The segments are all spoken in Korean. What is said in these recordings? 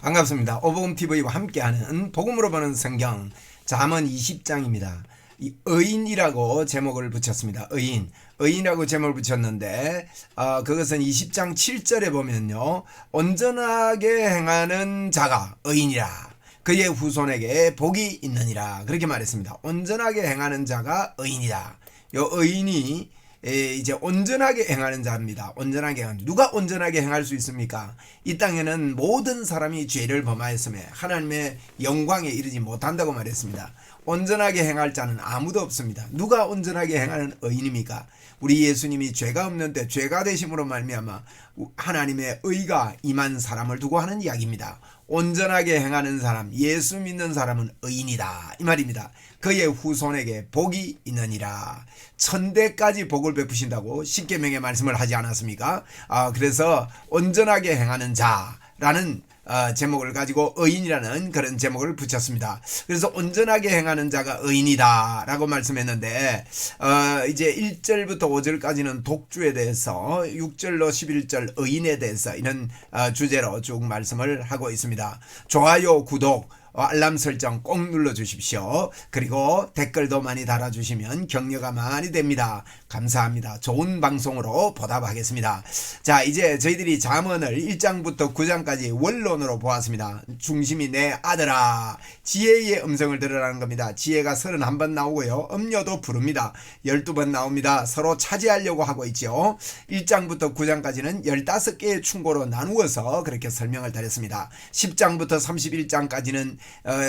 반갑습니다. 오복음TV와 함께하는 복음으로 보는 성경 잠언 20장입니다. 이 의인이라고 제목을 붙였습니다. 의인이라고 제목을 붙였는데 그것은 20장 7절에 보면요, 온전하게 행하는 자가 의인이라 그의 후손에게 복이 있느니라 그렇게 말했습니다. 온전하게 행하는 자가 의인이다. 요 의인이 이제 온전하게 행하는 자입니다. 온전하게 행하는, 누가 온전하게 행할 수 있습니까? 이 땅에는 모든 사람이 죄를 범하였음에 하나님의 영광에 이르지 못한다고 말했습니다. 온전하게 행할 자는 아무도 없습니다. 누가 온전하게 행하는 의인입니까? 우리 예수님이 죄가 없는데 죄가 되심으로 말미암아 하나님의 의가 임한 사람을 두고 하는 이야기입니다. 온전하게 행하는 사람, 예수 믿는 사람은 의인이다 이 말입니다. 그의 후손에게 복이 있느니라. 천대까지 복을 베푸신다고 십계명의 말씀을 하지 않았습니까? 그래서 온전하게 행하는 자라는 제목을 가지고 의인이라는 그런 제목을 붙였습니다. 그래서 온전하게 행하는 자가 의인이다 라고 말씀했는데 이제 1절부터 5절까지는 독주에 대해서, 6절로 11절 의인에 대해서 이런 주제로 쭉 말씀을 하고 있습니다. 좋아요, 구독, 알람 설정 꼭 눌러주십시오. 그리고 댓글도 많이 달아주시면 격려가 많이 됩니다. 감사합니다. 좋은 방송으로 보답하겠습니다. 자, 이제 저희들이 잠언을 1장부터 9장까지 원론으로 보았습니다. 중심이 내 아들아, 지혜의 음성을 들으라는 겁니다. 지혜가 31번 나오고요, 음료도 부릅니다. 12번 나옵니다. 서로 차지하려고 하고 있죠. 1장부터 9장까지는 15개의 충고로 나누어서 그렇게 설명을 드렸습니다. 10장부터 31장까지는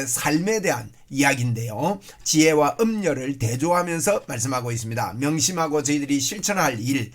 삶에 대한 이야기인데요, 지혜와 음료를 대조하면서 말씀하고 있습니다. 명심하고 저희들이 실천할 일,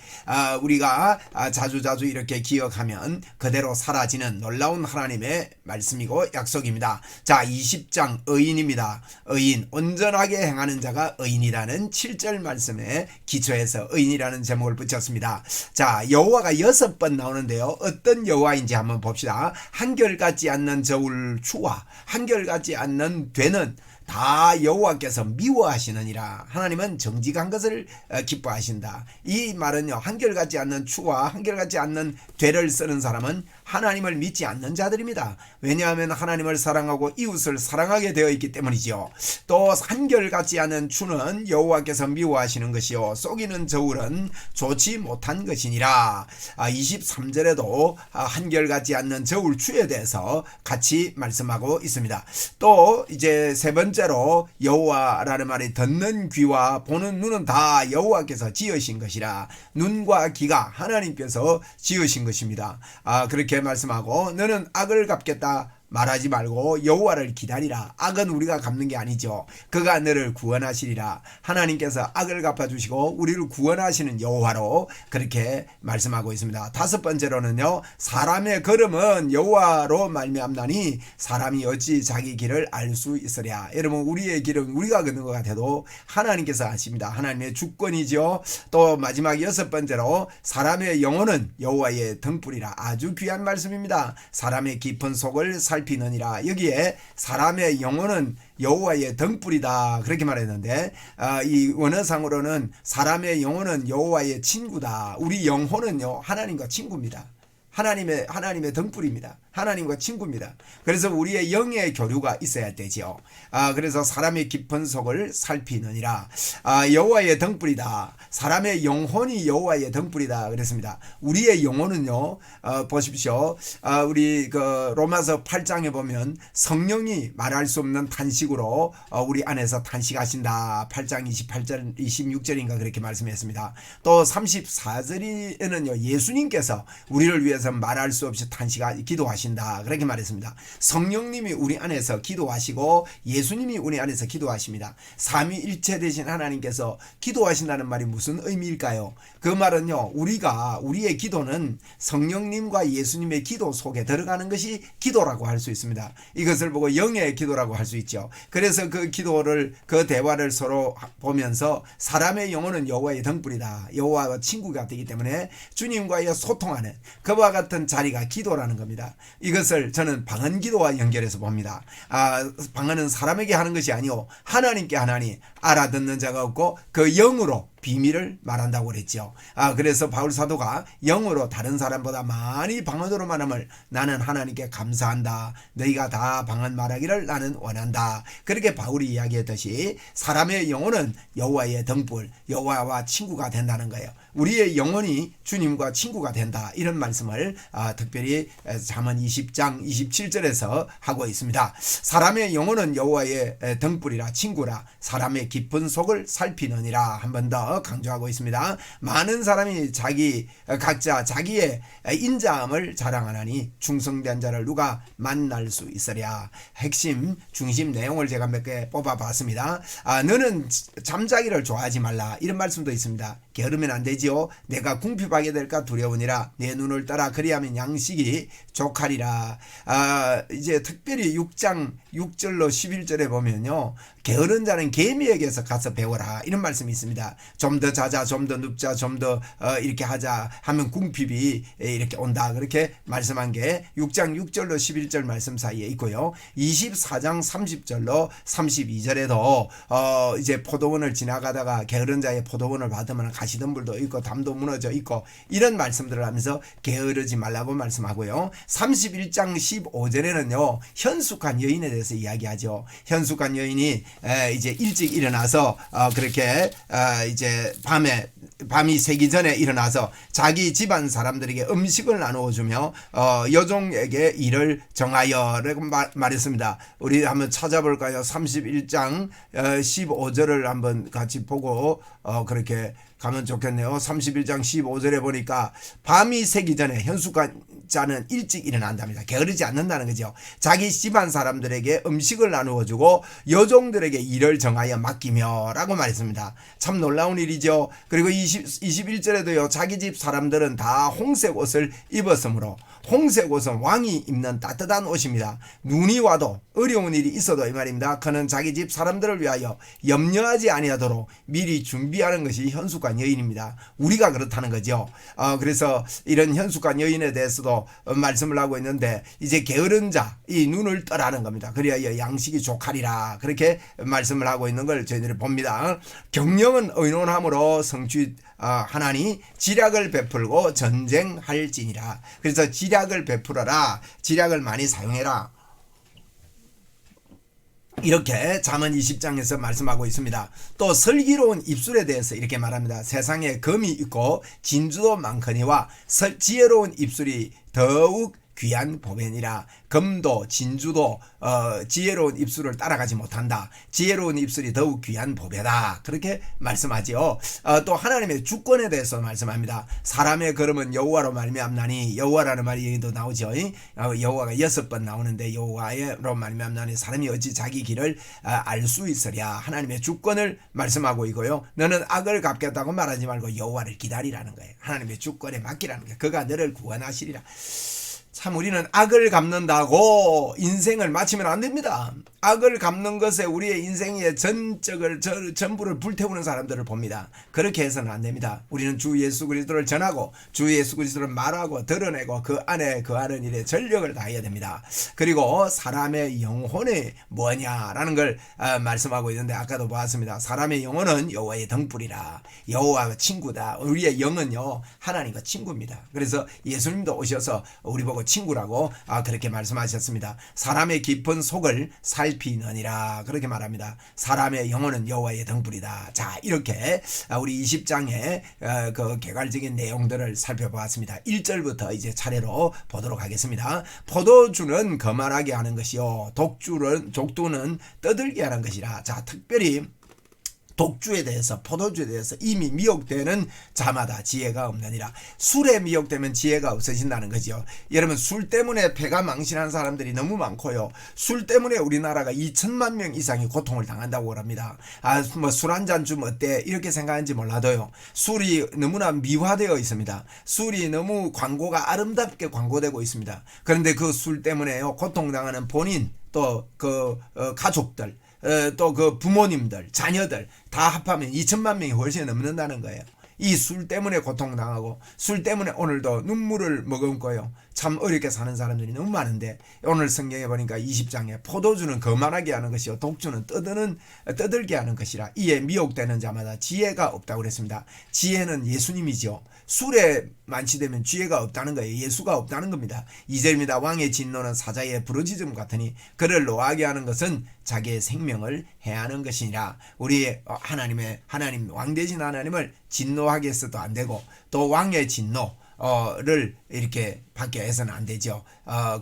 우리가 자주자주 이렇게 기억하면 그대로 사라지는 놀라운 하나님의 말씀이고 약속입니다. 자, 20장 의인입니다. 의인, 온전하게 행하는 자가 의인이라는 7절 말씀에 기초해서 의인이라는 제목을 붙였습니다. 자, 여호와가 6번 나오는데요, 어떤 여호와인지 한번 봅시다. 한결같지 않는 저울 추와 한결같지 않는 되는 다 여호와께서 미워하시느니라. 하나님은 정직한 것을 기뻐하신다. 이 말은요, 한결같지 않는 추와 한결같지 않는 되를 쓰는 사람은 하나님을 믿지 않는 자들입니다. 왜냐하면 하나님을 사랑하고 이웃을 사랑하게 되어 있기 때문이죠. 또 한결같지 않은 추는 여호와께서 미워하시는 것이요, 속이는 저울은 좋지 못한 것이니라. 23절에도 한결같지 않는 저울 추에 대해서 같이 말씀하고 있습니다. 또 이제 세 번째로 여호와라는 말이 듣는 귀와 보는 눈은 다 여호와께서 지으신 것이라. 눈과 귀가 하나님께서 지으신 것입니다. 그렇게 말씀하고, 너는 악을 갚겠다 말하지 말고 여호와를 기다리라. 악은 우리가 갚는 게 아니죠. 그가 너를 구원하시리라. 하나님께서 악을 갚아주시고 우리를 구원하시는 여호와로 그렇게 말씀하고 있습니다. 다섯 번째로는요, 사람의 걸음은 여호와로 말미암나니 사람이 어찌 자기 길을 알 수 있으랴. 여러분, 우리의 길은 우리가 걷는 것 같아도 하나님께서 아십니다. 하나님의 주권이죠. 또 마지막 6번째로 사람의 영혼은 여호와의 등불이라. 아주 귀한 말씀입니다. 사람의 깊은 속을 살피느니라. 여기에 사람의 영혼은 여호와의 등불이다 그렇게 말했는데, 이 원어상으로는 사람의 영혼은 여호와의 친구다. 우리 영혼은요, 하나님과 친구입니다. 하나님의 등불입니다. 하나님과 친구입니다. 그래서 우리의 영의 교류가 있어야 되죠. 그래서 사람의 깊은 속을 살피느니라. 여호와의 등불이다. 사람의 영혼이 여호와의 등불이다 그랬습니다. 우리의 영혼은요, 보십시오. 우리 로마서 8장에 보면 성령이 말할 수 없는 탄식으로 우리 안에서 탄식하신다. 8장 28절 26절인가 그렇게 말씀했습니다. 또 34절에는요, 예수님께서 우리를 위해서 말할 수 없이 기도하신다 그렇게 말했습니다. 성령님이 우리 안에서 기도하시고 예수님이 우리 안에서 기도하십니다. 삼위일체 되신 하나님께서 기도하신다는 말이 무슨 의미일까요? 그 말은요, 우리의 기도는 성령님과 예수님의 기도 속에 들어가는 것이 기도라고 할 수 있습니다. 이것을 보고 영의 기도라고 할 수 있죠. 그래서 그 대화를 서로 보면서 사람의 영혼은 여호와의 등불이다. 여호와와 친구가 되기 때문에 주님과의 소통하는 그와 같은 자리가 기도라는 겁니다. 이것을 저는 방언 기도와 연결해서 봅니다. 방언은 사람에게 하는 것이 아니오 하나님께 하나니 알아듣는 자가 없고 그 영으로 비밀을 말한다고 그랬죠. 그래서 바울 사도가 영어로 다른 사람보다 많이 방언으로 말함을 나는 하나님께 감사한다. 너희가 다 방언 말하기를 나는 원한다. 그렇게 바울이 이야기했듯이 사람의 영혼은 여호와의 등불, 여호와와 친구가 된다는 거예요. 우리의 영혼이 주님과 친구가 된다. 이런 말씀을 특별히 잠언 20장 27절에서 하고 있습니다. 사람의 영혼은 여호와의 등불이라 친구라 사람의 깊은 속을 살피느니라 한 번 더 강조하고 있습니다. 많은 사람이 각자 자기의 인자함을 자랑하나니 충성된 자를 누가 만날 수 있으랴. 핵심 중심 내용을 제가 몇 개 뽑아봤습니다. 너는 잠자기를 좋아하지 말라. 이런 말씀도 있습니다. 게으르면 안 되지요. 내가 궁핍하게 될까 두려우니라. 내 눈을 따라 그리하면 양식이 족하리라. 이제 특별히 6장 6절로 11절에 보면요. 게으른 자는 개미에게서 가서 배워라. 이런 말씀이 있습니다. 좀 더 자자, 좀 더 눕자, 좀 더 이렇게 하자 하면 궁핍이 이렇게 온다. 그렇게 말씀한 게 6장 6절로 11절 말씀 사이에 있고요. 24장 30절로 32절에도 이제 포도원을 지나가다가 게으른 자의 포도원을 받으면 가시덤불도 있고 담도 무너져 있고 이런 말씀들을 하면서 게으르지 말라고 말씀하고요. 31장 15절에는요. 현숙한 여인에 대해서 이야기하죠. 현숙한 여인이 이제 일찍 일어나서 그렇게 이제 밤이 새기 전에 일어나서 자기 집안 사람들에게 음식을 나누어 주며 여종에게 일을 정하여라고 말했습니다. 우리 한번 찾아볼까요? 31장 15절을 한번 같이 보고 그렇게 가면 좋겠네요. 31장 15절에 보니까 밤이 새기 전에 현숙한 자는 일찍 일어난답니다. 게으르지 않는다는 거죠. 자기 집안 사람들에게 음식을 나누어 주고 여종들에게 일을 정하여 맡기며 라고 말했습니다. 참 놀라운 일이죠. 그리고 21절에도요. 자기 집 사람들은 다 홍색 옷을 입었으므로 홍색 옷은 왕이 입는 따뜻한 옷입니다. 눈이 와도 어려운 일이 있어도 이 말입니다. 그는 자기 집 사람들을 위하여 염려하지 아니하도록 미리 준비하는 것이 현숙한 여인입니다. 우리가 그렇다는 거죠. 그래서 이런 현숙한 여인에 대해서도 말씀을 하고 있는데 이제 게으른 자, 이 눈을 떠라는 겁니다. 그래야 양식이 족하리라. 그렇게 말씀을 하고 있는 걸 저희들이 봅니다. 경영은 의논함으로 하나니 지략을 베풀고 전쟁할지니라. 그래서 지략을 베풀어라. 지략을 많이 사용해라. 이렇게 잠언 20장에서 말씀하고 있습니다. 또 슬기로운 입술에 대해서 이렇게 말합니다. 세상에 금이 있고 진주도 많거니와 지혜로운 입술이 더욱 귀한 보배니라. 금도 진주도 지혜로운 입술을 따라가지 못한다. 지혜로운 입술이 더욱 귀한 보배다. 그렇게 말씀하지요. 또 하나님의 주권에 대해서 말씀합니다. 사람의 걸음은 여호와로 말미암나니 여호와라는 말이 여기도 나오죠. 여호와가 6번 나오는데 여호와로 말미암나니 사람이 어찌 자기 길을 알 수 있으랴. 하나님의 주권을 말씀하고 있고요. 너는 악을 갚겠다고 말하지 말고 여호와를 기다리라는 거예요. 하나님의 주권에 맡기라는 거예요. 그가 너를 구원하시리라. 참 우리는 악을 갚는다고 인생을 마치면 안 됩니다. 악을 갚는 것에 우리의 인생의 전부를 불태우는 사람들을 봅니다. 그렇게 해서는 안 됩니다. 우리는 주 예수 그리스도를 전하고 주 예수 그리스도를 말하고 드러내고 그 안에 거하는 일에 전력을 다해야 됩니다. 그리고 사람의 영혼이 뭐냐라는 걸 말씀하고 있는데 아까도 보았습니다. 사람의 영혼은 여호와의 등불이라. 여호와가 친구다. 우리의 영은요 하나님과 친구입니다. 그래서 예수님도 오셔서 우리 보고 친구라고 그렇게 말씀하셨습니다. 사람의 깊은 속을 살피느니라 그렇게 말합니다. 사람의 영혼은 여호와의 등불이다. 자 이렇게 우리 20장의 그 개괄적인 내용들을 살펴보았습니다. 1절부터 이제 차례로 보도록 하겠습니다. 포도주는 거만하게 하는 것이요 족두는 떠들게 하는 것이라. 자 특별히 독주에 대해서 포도주에 대해서 이미 미혹되는 자마다 지혜가 없느니라. 술에 미혹되면 지혜가 없어진다는 거죠. 여러분 술 때문에 배가 망신한 사람들이 너무 많고요. 술 때문에 우리나라가 2천만 명 이상이 고통을 당한다고 합니다. 뭐 술 한 잔 좀 어때 이렇게 생각하는지 몰라도요. 술이 너무나 미화되어 있습니다. 술이 너무 광고가 아름답게 광고되고 있습니다. 그런데 그 술 때문에요 고통당하는 본인 또 그 가족들 또 그 부모님들, 자녀들 다 합하면 2천만 명이 훨씬 넘는다는 거예요. 이 술 때문에 고통당하고 술 때문에 오늘도 눈물을 머금고요. 참 어렵게 사는 사람들이 너무 많은데 오늘 성경에 보니까 20장에 포도주는 거만하게 하는 것이요 독주는 떠들게 하는 것이라 이에 미혹되는 자마다 지혜가 없다고 그랬습니다. 지혜는 예수님이죠. 술에 만취되면 지혜가 없다는 거예요. 예수가 없다는 겁니다. 2절입니다. 왕의 진노는 사자의 부르짖음 같으니 그를 노하게 하는 것은 자기의 생명을 해하는 것이니라. 우리 하나님 왕 되신 하나님을 진노하게 해서도 안 되고 또 왕의 진노를 이렇게 받게 해서는 안 되죠.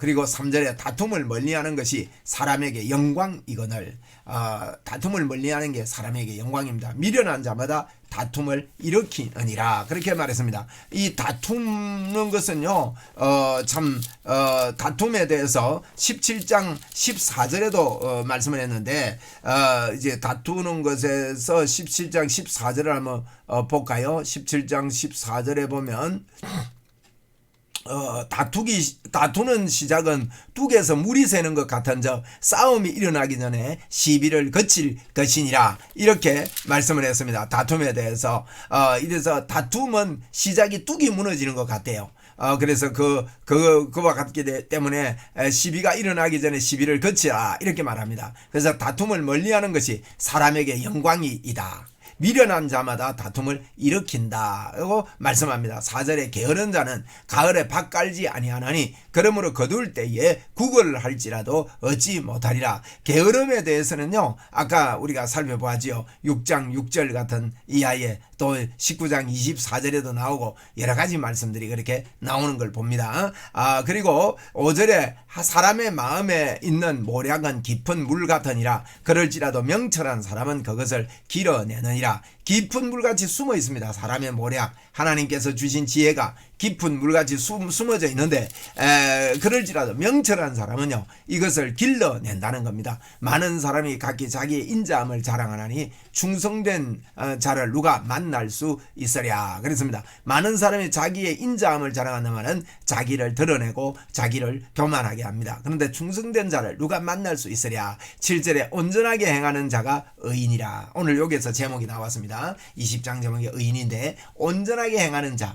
그리고 3절에 다툼을 멀리하는 것이 사람에게 영광이거늘. 다툼을 멀리하는 게 사람에게 영광입니다. 미련한 자마다 다툼을 일으키느니라 그렇게 말했습니다. 이 다투는 것은요 다툼에 대해서 17장 14절에도 말씀을 했는데 이제 다투는 것에서 17장 14절을 한번 볼까요? 17장 14절에 보면 다투는 시작은 뚝에서 물이 새는 것 같은즉 싸움이 일어나기 전에 시비를 거칠 것이니라 이렇게 말씀을 했습니다. 다툼에 대해서 이래서 다툼은 시작이 뚝이 무너지는 것 같아요. 그래서 그와 같기 때문에 시비가 일어나기 전에 시비를 거치라 이렇게 말합니다. 그래서 다툼을 멀리하는 것이 사람에게 영광이다. 미련한 자마다 다툼을 일으킨다고 말씀합니다. 4절에 게으른 자는 가을에 밭 깔지 아니하나니 그러므로 거둘 때에 구걸을 할지라도 얻지 못하리라. 게으름에 대해서는요 아까 우리가 살펴보았지요. 6장 6절 같은 이하에 또 19장 24절에도 나오고 여러 가지 말씀들이 그렇게 나오는 걸 봅니다. 그리고 5절에 사람의 마음에 있는 모략은 깊은 물 같으니라. 그럴지라도 명철한 사람은 그것을 길어내느니라. 깊은 물같이 숨어 있습니다. 사람의 모략, 하나님께서 주신 지혜가 깊은 물같이 숨어져 있는데 그럴지라도 명철한 사람은요 이것을 길러낸다는 겁니다. 많은 사람이 각기 자기의 인자함을 자랑하나니 충성된 자를 누가 만날 수 있으랴 그랬습니다. 많은 사람이 자기의 인자함을 자랑한다면 자기를 드러내고 자기를 교만하게 합니다. 그런데 충성된 자를 누가 만날 수 있으랴. 7절에 온전하게 행하는 자가 의인이라. 오늘 여기에서 제목이 나왔습니다. 20장 제목이 의인인데 온전하게 행하는 자.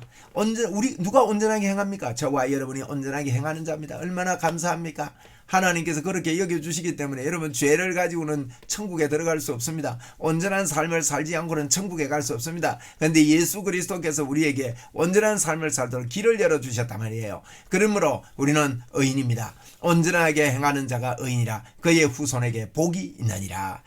누가 온전하게 행합니까? 저와 여러분이 온전하게 행하는 자입니다. 얼마나 감사합니까? 하나님께서 그렇게 여겨주시기 때문에 여러분 죄를 가지고는 천국에 들어갈 수 없습니다. 온전한 삶을 살지 않고는 천국에 갈 수 없습니다. 그런데 예수 그리스도께서 우리에게 온전한 삶을 살도록 길을 열어주셨단 말이에요. 그러므로 우리는 의인입니다. 온전하게 행하는 자가 의인이라. 그의 후손에게 복이 있느니라.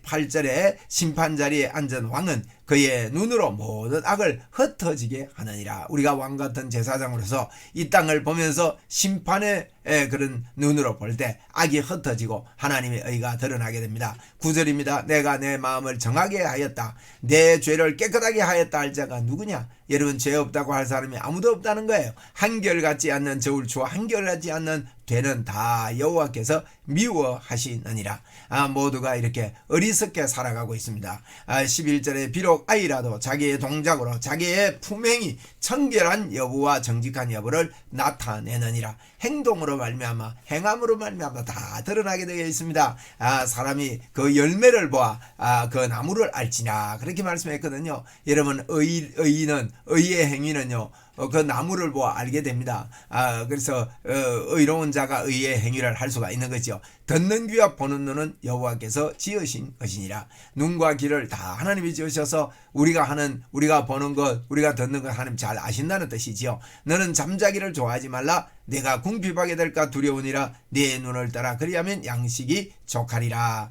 8절에 심판자리에 앉은 왕은 그의 눈으로 모든 악을 흩어지게 하느니라. 우리가 왕같은 제사장으로서 이 땅을 보면서 심판의 그런 눈으로 볼 때 악이 흩어지고 하나님의 의가 드러나게 됩니다. 9절입니다. 내가 내 마음을 정하게 하였다. 내 죄를 깨끗하게 하였다 할 자가 누구냐? 여러분 죄 없다고 할 사람이 아무도 없다는 거예요. 한결같지 않는 저울추와 한결같지 않는 되는 다 여호와께서 미워하시느니라. 모두가 이렇게 어리석게 살아가고 있습니다. 11절에 비록 아이라도 자기의 동작으로 자기의 품행이 청결한 여부와 정직한 여부를 나타내느니라. 행동으로 말미암아 행함으로 말미암아 다 드러나게 되어 있습니다. 사람이 그 열매를 보아 그 나무를 알지나 그렇게 말씀했거든요. 여러분 의의 행위는요 그 나무를 보아 알게 됩니다. 그래서 의로운 자가 의의 행위를 할 수가 있는 거죠. 듣는 귀와 보는 눈은 여호와께서 지으신 것이니라. 눈과 귀를 다 하나님이 지으셔서 우리가 보는 것, 우리가 듣는 것 하나님 잘 아신다는 뜻이지요. 너는 잠자기를 좋아하지 말라. 내가 궁핍하게 될까 두려우니라. 내 눈을 따라 그리하면 양식이 족하리라.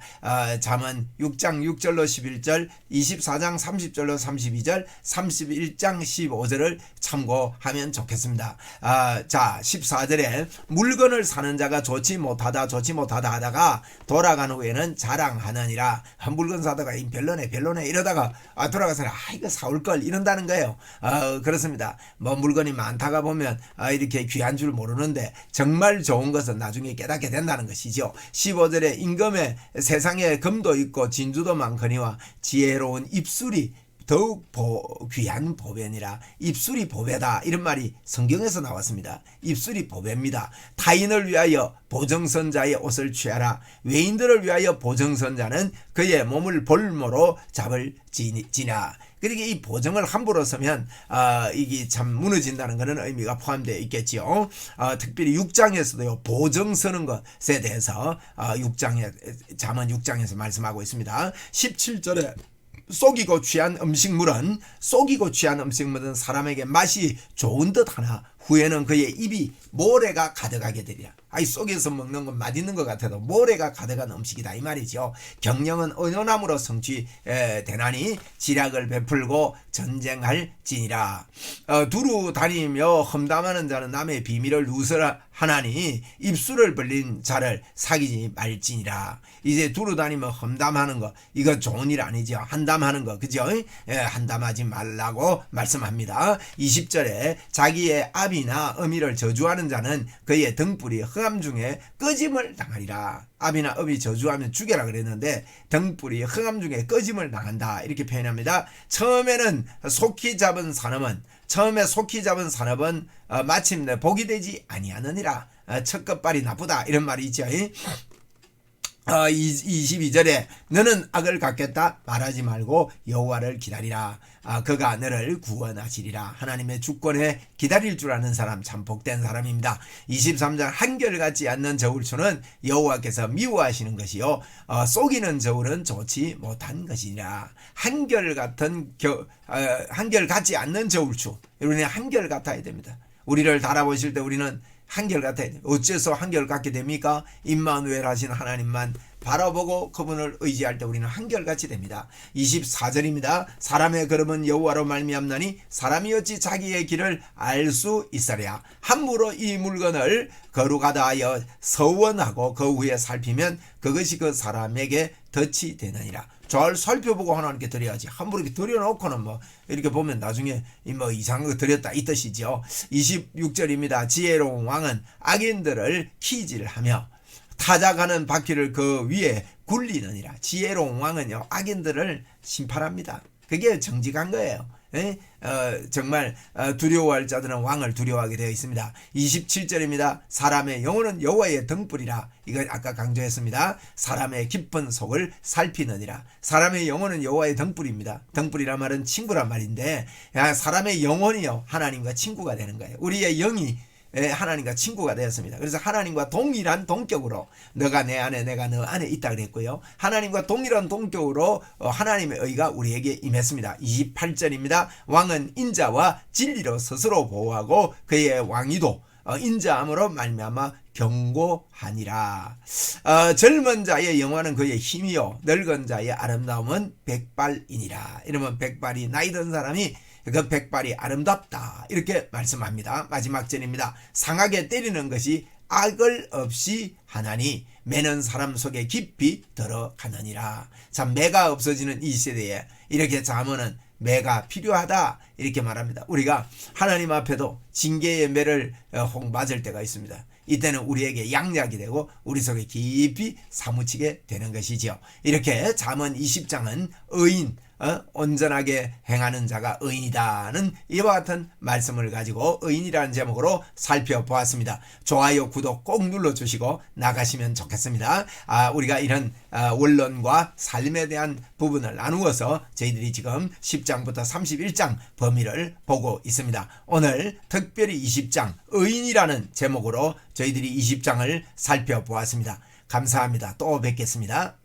잠언 6장 6절로 11절, 24장 30절로 32절, 31장 15절을 참고하면 좋겠습니다. 자 14절에 물건을 사는 자가 좋지 못하다 하다가 돌아간 후에는 자랑하느니라. 물건 사다가 별로네 이러다가 돌아가서 이거 사올 걸 이런다는 거예요. 그렇습니다. 뭐 물건이 많다가 보면 이렇게 귀한 줄 모르는데 정말 좋은 것은 나중에 깨닫게 된다는 것이죠. 15절에 임금에 세상에 금도 있고 진주도 많거니와 지혜로운 입술이 더욱 귀한 보배니라. 입술이 보배다 이런 말이 성경에서 나왔습니다. 입술이 보배입니다. 타인을 위하여 보정선자의 옷을 취하라. 외인들을 위하여 보정선자는 그의 몸을 볼모로 잡을지니라. 그러니까 이 보증을 함부로 서면 이게 참 무너진다는 그런 의미가 포함되어 있겠지요. 특별히 6장에서도요 보증 서는 것에 대해서 잠언 6장에서 말씀하고 있습니다. 17절에 속이고 취한 음식물은 사람에게 맛이 좋은 듯 하나 후에는 그의 입이 모래가 가득하게 되리라. 속에서 먹는 건 맛있는 것 같아도 모래가 가득한 음식이다 이 말이죠. 경영은 언어남으로 성취되나니 지략을 베풀고 전쟁할지니라. 두루 다니며 험담하는 자는 남의 비밀을 누설하나니 입술을 벌린 자를 사귀지 말지니라. 이제 두루 다니며 험담하는 거 이거 좋은 일 아니죠. 한담하는 거 그죠? 한담하지 말라고 말씀합니다. 20절에 자기의 아비나 어미를 저주하는 자는 그의 등불이 흥함 중에 꺼짐을 당하리라. 아비나 어미 저주하면 죽여라 그랬는데 등불이 흥함 중에 꺼짐을 당한다 이렇게 표현합니다. 처음에 속히 잡은 산업은 마침내 복이 되지 아니하느니라. 첫 끝발이 나쁘다 이런 말이 있죠. 22절에 너는 악을 갚겠다 말하지 말고 여호와를 기다리라. 그가 너를 구원하시리라. 하나님의 주권에 기다릴 줄 아는 사람 참 복된 사람입니다. 23절 한결같지 않는 저울추는 여호와께서 미워하시는 것이요 속이는 저울은 좋지 못한 것이니라. 한결같지 않는 저울추 우리는 한결같아야 됩니다. 우리를 달아보실 때 우리는 한결같아야 돼요. 어째서 한결같게 됩니까? 임마누엘 하신 하나님만 바라보고 그분을 의지할 때 우리는 한결같이 됩니다. 24절입니다. 사람의 걸음은 여호와로 말미암나니 사람이 어찌 자기의 길을 알 수 있으랴. 함부로 이 물건을 거룩하다 하여 서원하고 그 후에 살피면 그것이 그 사람에게 덫이 되느니라. 잘 살펴보고 하나님께 드려야지. 함부로 이렇게 드려놓고는 이렇게 보면 나중에 이상한 거 드렸다 이 뜻이죠. 26절입니다. 지혜로운 왕은 악인들을 키질하며 타작하는 바퀴를 그 위에 굴리느니라. 지혜로운 왕은요 악인들을 심판합니다. 그게 정직한 거예요. 정말 두려워할 자들은 왕을 두려워하게 되어 있습니다. 27절입니다. 사람의 영혼은 여호와의 등불이라. 이거 아까 강조했습니다. 사람의 깊은 속을 살피느니라. 사람의 영혼은 여호와의 등불입니다. 등불이란 말은 친구란 말인데 사람의 영혼이요 하나님과 친구가 되는 거예요. 우리의 영이 하나님과 친구가 되었습니다. 그래서 하나님과 동일한 동격으로 너가 내 안에 내가 너 안에 있다 그랬고요. 하나님과 동일한 동격으로 하나님의 의가 우리에게 임했습니다. 28절입니다. 왕은 인자와 진리로 스스로 보호하고 그의 왕위도 인자함으로 말미암아 경고하니라. 젊은 자의 영화는 그의 힘이요 늙은 자의 아름다움은 백발이니라. 이러면 백발이 나이 든 사람이 그 백발이 아름답다 이렇게 말씀합니다. 마지막 절입니다. 상하게 때리는 것이 악을 없이 하나니 매는 사람 속에 깊이 들어가느니라. 참 매가 없어지는 이 시대에 이렇게 잠언은 매가 필요하다 이렇게 말합니다. 우리가 하나님 앞에도 징계의 매를 맞을 때가 있습니다. 이때는 우리에게 양약이 되고 우리 속에 깊이 사무치게 되는 것이지요. 이렇게 잠언 20장은 의인 온전하게 행하는 자가 의인이다는 이와 같은 말씀을 가지고 의인이라는 제목으로 살펴보았습니다. 좋아요 구독 꼭 눌러주시고 나가시면 좋겠습니다. 우리가 이런 원론과 삶에 대한 부분을 나누어서 저희들이 지금 10장부터 31장 범위를 보고 있습니다. 오늘 특별히 20장 의인이라는 제목으로 저희들이 20장을 살펴보았습니다. 감사합니다. 또 뵙겠습니다.